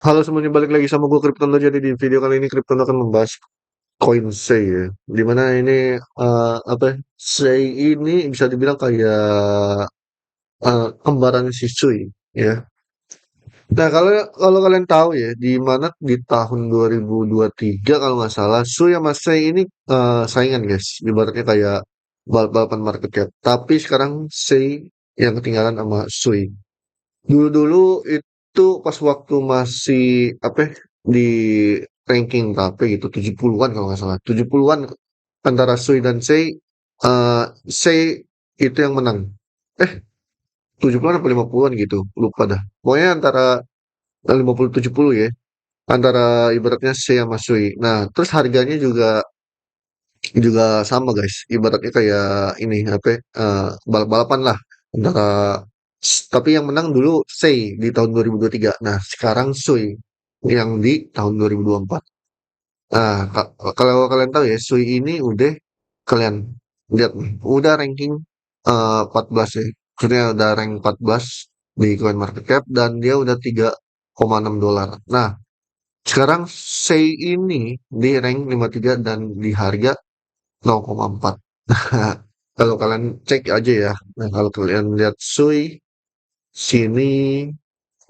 Halo semuanya, balik lagi sama gue Kryptono. Jadi di video kali ini Kryptono akan membahas koin Sei ya. Dimana ini apa ya, Sei ini bisa dibilang kayak kembaran si Sui ya. Nah, kalau kalau kalian tahu ya, di mana di tahun 2023 kalau nggak salah, Sui sama Sei ini saingan guys. Ibaratnya kayak balapan market cap. Tapi sekarang Sei yang ketinggalan sama Sui. Dulu-dulu itu pas waktu masih apa ya, di ranking berapa gitu, 70-an kalau nggak salah. 70-an antara Sui dan Sei, Sei itu yang menang. Eh, 70-an apa 50-an gitu, lupa dah. Pokoknya antara 50-70 ya, antara ibaratnya Sei sama Sui. Nah, terus harganya juga juga sama guys. Ibaratnya kayak ini apa ya, balap-balapan lah antara tapi yang menang dulu Sei di tahun 2023. Nah, sekarang Sui yang di tahun 2024. Nah, kalau kalian tahu ya, Sui ini udah kalian lihat nih, udah ranking 14 ya. Maksudnya udah rank 14 di coin market cap dan dia udah 3,6 dolar. Nah, sekarang Sei ini di rank 53 dan di harga 0,4. Kalau kalian cek aja ya. Nah, kalau kalian lihat Sui sini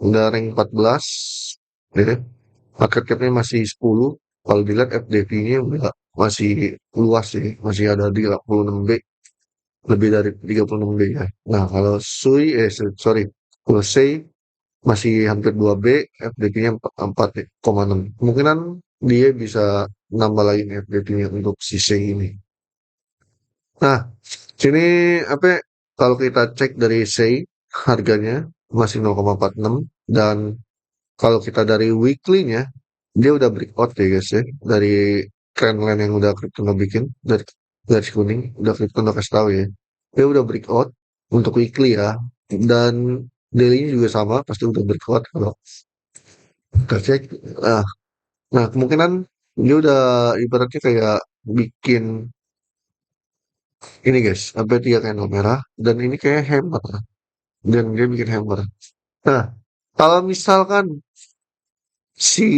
udah rank 14 ya. Market cap-nya masih 10. Kalau dilihat FDP-nya udah masih luas sih, masih ada di 86B, lebih dari 36B ya. Nah, kalau Sui sorry, kalau Sei masih hampir 2B, FDP-nya 4,6. Kemungkinan dia bisa nambah lagi nih FDP-nya untuk si Sei ini. Nah, sini apa ya, kalau kita cek dari Sei harganya masih 0,46 dan kalau kita dari weekly-nya dia udah breakout ya guys ya dari trendline yang udah Crypto bikin dari garis kuning udah Crypto kasih tahu ya. Dia udah breakout untuk weekly ya dan daily-nya juga sama pasti udah breakout kalau kita cek. Nah, nah kemungkinan dia udah ibaratnya kayak bikin ini guys, sampai tiga candle merah dan ini kayak hammer dan dia bikin hammer. Nah, kalau misalkan si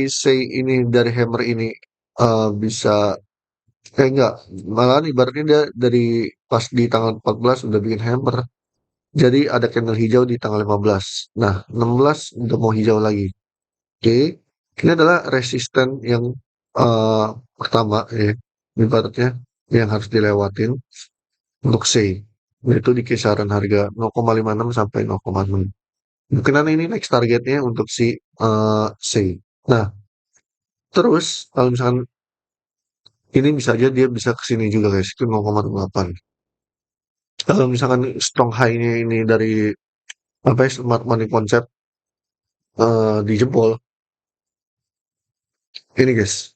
Sei ini dari hammer ini bisa enggak, malahan ibaratnya dia dari pas di tanggal 14 udah bikin hammer. Jadi ada candle hijau di tanggal 15. Nah, 16 udah mau hijau lagi. Oke. Ini adalah resisten yang eh, pertama ya, ibaratnya yang harus dilewatin untuk Sei. Yaitu di kisaran harga 0,56 sampai 0,6. Mungkinan ini next targetnya untuk si Sei. Nah, terus kalau misalkan ini bisa aja dia bisa ke sini juga guys, itu 0,8. Kalau misalkan strong high-nya ini dari apa ya, smart money concept dijebol, ini guys,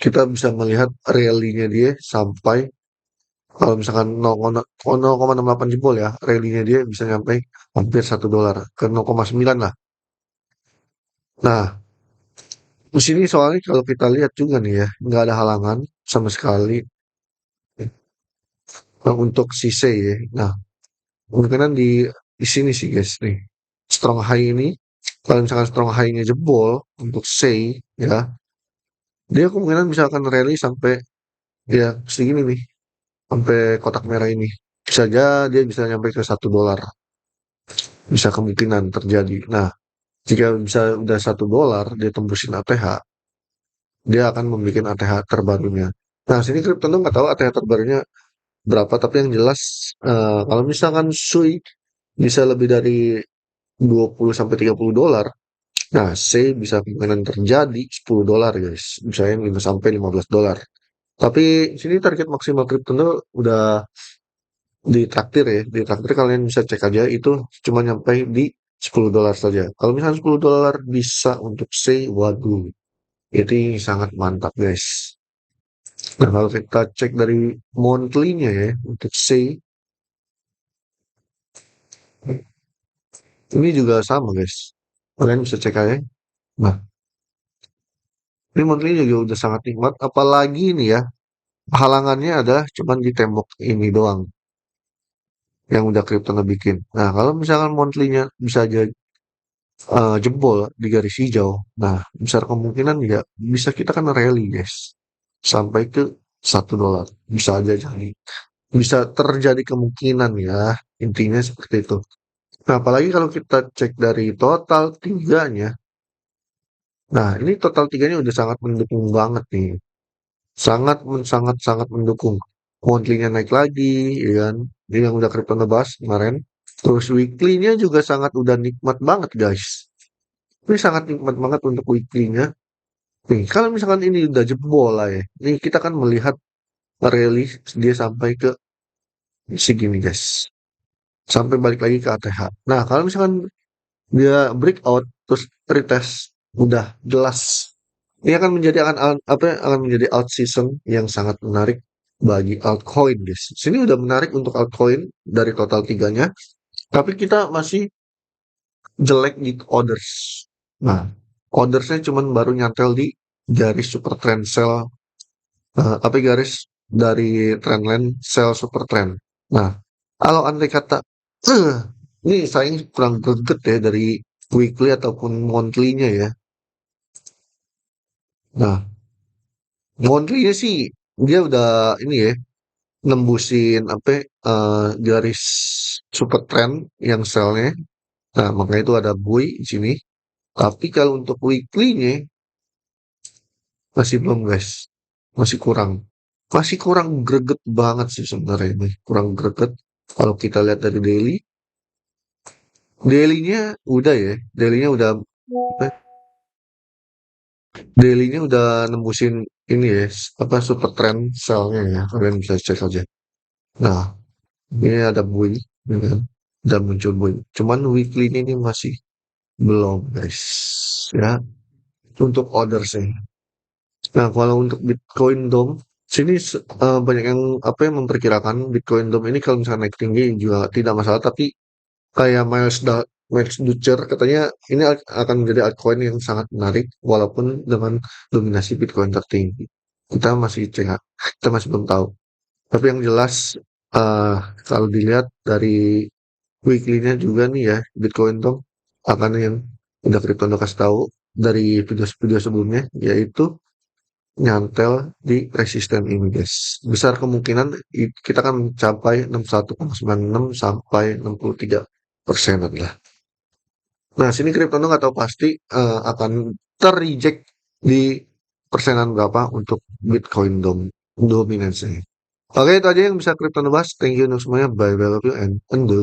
kita bisa melihat rally-nya dia sampai kalau misalkan 0,68 jebol ya, rally-nya dia bisa sampai hampir 1 dolar ke 0,9 lah. Nah, di sini soalnya kalau kita lihat juga nih ya, nggak ada halangan sama sekali untuk si C ya. Nah, kemungkinan di sini sih guys nih. Strong high ini kalau misalkan strong high-nya jebol untuk say ya, dia kemungkinan bisa akan rally sampai ya segini nih, sampai kotak merah ini. Bisa aja dia bisa nyampe ke 1 dolar. Bisa kemungkinan terjadi. Nah, jika bisa udah 1 dolar dia tembusin ATH, dia akan membuat ATH terbarunya. Nah, sini Crypto nggak tahu ATH terbarunya berapa, tapi yang jelas kalau misalkan Sui bisa lebih dari 20 sampai 30 dolar. Nah, C bisa kemungkinan terjadi 10 dolar, guys. Misalnya 5 sampai 15 dolar. Tapi sini target maksimal kripto udah ditraktir ya. Ditraktir kalian bisa cek aja itu cuma nyampe di 10 dolar saja. Kalau misalnya 10 dolar bisa untuk C, waduh, itu sangat mantap, guys. Nah, kalau kita cek dari monthly-nya ya untuk C, ini juga sama, guys. Kalian bisa cek aja. Nah, ini monthly juga udah sangat nikmat. Apalagi nih ya, halangannya adalah cuman di tembok ini doang yang udah Krypton bikin. Nah, kalau misalkan monthly-nya bisa aja jebol di garis hijau. Nah, besar kemungkinan ya bisa kita kan rally, guys, sampai ke $1. Bisa aja jadi. Bisa terjadi kemungkinan ya, intinya seperti itu. Nah, apalagi kalau kita cek dari total tiganya. Nah, ini total tiganya udah sangat mendukung banget nih. Sangat sangat mendukung. Monthly-nya naik lagi, ya kan? Ini yang udah Crypto ngebahas kemarin. Terus weekly-nya juga sangat udah nikmat banget, guys. Ini sangat nikmat banget untuk weekly-nya. Nih, kalau misalkan ini udah jebol lah ya. Nih, kita kan melihat rally dia sampai ke segini, guys. Sampai balik lagi ke ATH. Nah, kalau misalkan dia breakout terus retest udah jelas. Ini akan menjadi apa ya, akan menjadi out season yang sangat menarik bagi altcoin, guys. Sini udah menarik untuk altcoin dari total tiganya, tapi kita masih jelek di orders. Nah, ordersnya cuman baru nyantel di garis super trend sell, tapi garis dari trendline sell super trend. Nah, kalau andai kata, eh, ini saya kurang greget ya dari weekly ataupun monthly-nya ya. Nah, monthly-nya sih dia udah ini ya, nembusin apa ya, garis super trend yang sell-nya. Nah, makanya itu ada buy di sini. Tapi kalau untuk weekly-nya masih belum, guys. Masih kurang. Masih kurang greget banget sih sebenarnya ini. Kurang greget. Kalau kita lihat dari daily, daily-nya udah ya. Daily-nya udah apa ya, daily-nya udah nembusin ini ya, apa super trend sell-nya ya. Kalian bisa cek aja. Nah, ini ada buy, ya kan? Udah muncul buy. Cuman weekly ini masih belum, guys. Ya, untuk ordersnya. Nah, kalau untuk Bitcoin Dome, sini banyak yang apa yang memperkirakan Bitcoin Dome ini kalau misalnya naik tinggi juga tidak masalah, tapi kayak Miles Dutcher katanya ini akan menjadi altcoin yang sangat menarik walaupun dengan dominasi Bitcoin tertinggi. Kita masih cek, kita masih belum tahu. Tapi yang jelas eh kalau dilihat dari weekly-nya juga nih ya, Bitcoin Dome akan yang udah Crypto kasih tahu dari video-video sebelumnya, yaitu nyantel di resisten ini, guys. Besar kemungkinan kita akan mencapai 61,96 sampai 63% lah. Nah, sini Cryptono nggak tahu pasti akan terreject di persenan berapa untuk Bitcoin dominance. Oke, itu aja yang bisa Cryptono bahas. Thank you untuk semuanya. Bye bye, love you and undo.